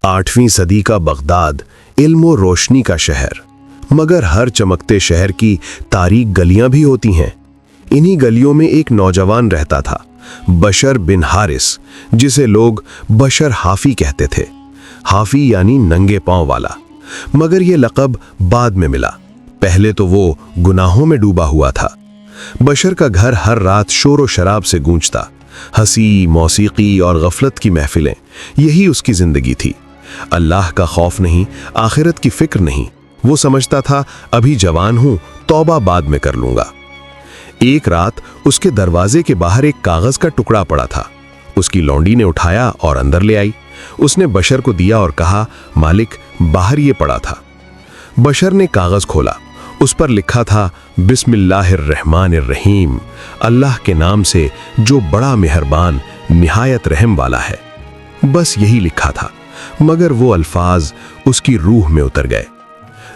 8वीं सदी का बगदाद इल्म और रोशनी का शहर, मगर हर चमकते शहर की तारीक गलियां भी होती हैं। इन्हीं गलियों में एक नौजवान रहता था, बशर बिन हारिस, जिसे लोग बशर हाफी कहते थे। हाफी यानी नंगे पांव वाला, मगर यह लक़ब बाद में मिला। पहले तो वो गुनाहों में डूबा हुआ था। बशर का घर हर रात शोर व शराब से गूंजता। हंसी, मौसीकी और गफलत की महफिलें, यही उसकी जिंदगी थी। अल्लाह का खौफ नहीं, आखिरत की फिक्र नहीं। वो समझता था अभी जवान हूं, तौबा बाद में कर लूंगा। एक रात उसके दरवाजे के बाहर एक कागज का टुकड़ा पड़ा था। उसकी लौंडी ने उठाया और अंदर ले आई। उसने बशर को दिया और कहा, मालिक, बाहर ये पड़ा था। बशर ने कागज खोला। उस पर लिखा था, बिस्मिल्लाहिर्रहमानिर्रहीम, अल्लाह के नाम से जो बड़ा मेहरबान निहायत रहम वाला है। बस यही लिखा था, मगर वो अल्फाज उसकी रूह में उतर गए।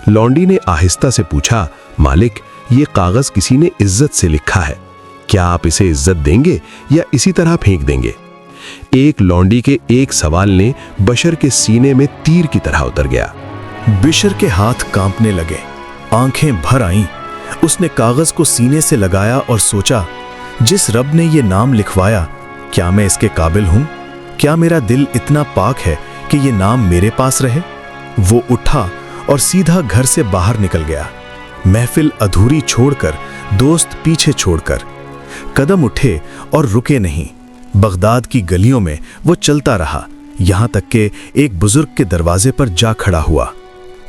लौंडी ने आहिस्ता से पूछा, मालिक, ये कागज किसी ने इज्जत से लिखा है, क्या आप इसे इज्जत देंगे या इसी तरह फेंक देंगे? एक लौंडी के एक सवाल ने बशर के सीने में तीर की तरह उतर गया। बशर के हाथ कांपने लगे, आंखें भर आईं। उसने कागज को सीने से लगाया और सोचा, जिस रब ने ये नाम लिखवाया, क्या मैं इसके काबिल हूं? क्या मेरा दिल इतना पाक है कि ये नाम मेरे पास रहे? वो उठा और सीधा घर से बाहर निकल गया, महफिल अधूरी छोड़कर, दोस्त पीछे छोड़कर। कदम उठे और रुके नहीं। बगदाद की गलियों में वो चलता रहा, यहां तक कि एक बुजुर्ग के दरवाजे पर जा खड़ा हुआ।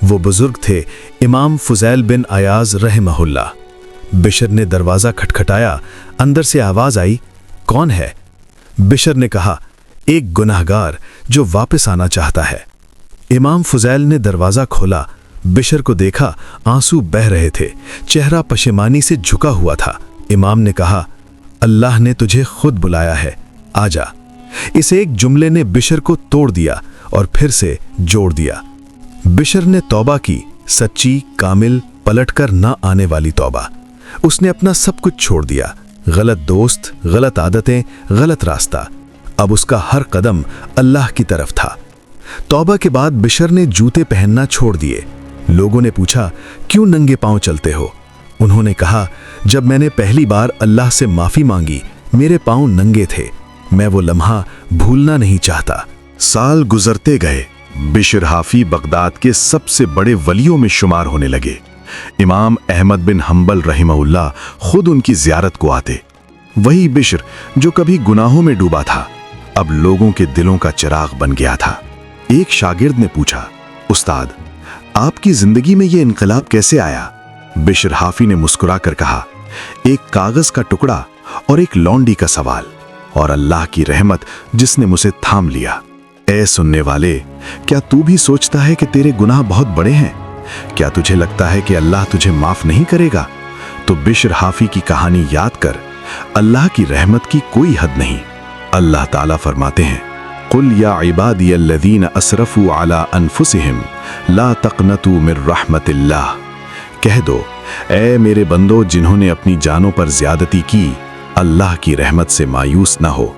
वो बुजुर्ग थे इमाम फुजैल बिन अयाज रहमहुल्लाह। बशर ने दरवाजा खटखटाया। अंदर से आवाज आई, कौन है? बशर ने कहा, एक गुनाहगार जो वापस आना चाहता है। इमाम फुजैल ने दरवाजा खोला। बशर को देखा, आंसू बह रहे थे, चेहरा पशेमानी से झुका हुआ था। इमाम ने कहा, अल्लाह ने तुझे खुद बुलाया है, आजा। इस एक जुमले ने बशर को तोड़ दिया और फिर से जोड़ दिया। बशर ने तौबा की, सच्ची, कामिल, पलटकर ना आने वाली तौबा। उसने अपना सब कुछ छोड़ दिया, गलत दोस्त, गलत आदतें, गलत रास्ता। अब उसका हर कदम अल्लाह की तरफ था। तौबा के बाद बशर ने जूते पहनना छोड़ दिए। लोगों ने पूछा, क्यों नंगे पांव चलते हो? उन्होंने कहा, जब मैंने पहली बार अल्लाह से माफी मांगी, मेरे पांव नंगे थे। मैं वो लम्हा भूलना नहीं चाहता। साल गुजरते गए। बशर हाफी बगदाद के सबसे बड़े वलियों में शुमार होने लगे। इमाम अहमद बिन हंबल रहिमहुल्लाह खुद उनकी जियारत को आते। वही बशर जो कभी गुनाहों में डूबा था, अब लोगों के दिलों का चिराग बन गया था। एक शागिर्द ने पूछा, उस्ताद, आपकी जिंदगी में यह इनकलाब कैसे आया? बशर हाफी ने मुस्कुराकर कहा, एक कागज का टुकड़ा और एक लौंडी का सवाल, और अल्लाह की रहमत जिसने मुझे थाम लिया। ऐ सुनने वाले, क्या तू भी सोचता है कि तेरे गुनाह बहुत बड़े हैं? क्या तुझे लगता है कि अल्लाह तुझे माफ नहीं करेगा? तो बशर हाफी की कहानी याद कर, अल्लाह की रहमत की कोई हद नहीं। अल्लाह ताला फरमाते हैं, कुल या इबादियल्लज़ीना असरफू अला अनफुसिहिम ला तक़नतू मिर रहमतिल्लाह। कह दो, ऐ मेरे बंदो जिन्होंने अपनी जानों पर ज्यादती की, अल्लाह की रहमत से मायूस ना हो।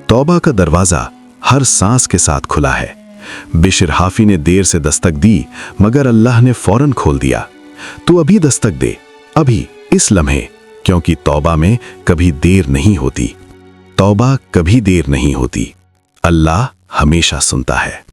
तौबा का दरवाजा हर सांस के साथ खुला है। बशर हाफी ने देर से दस्तक दी, मगर अल्लाह ने फौरन खोल दिया। तू अभी दस्तक दे, अभी, इस लम्हे, क्योंकि तौबा में कभी देर नहीं होती। तौबा कभी देर नहीं होती। अल्लाह हमेशा सुनता है।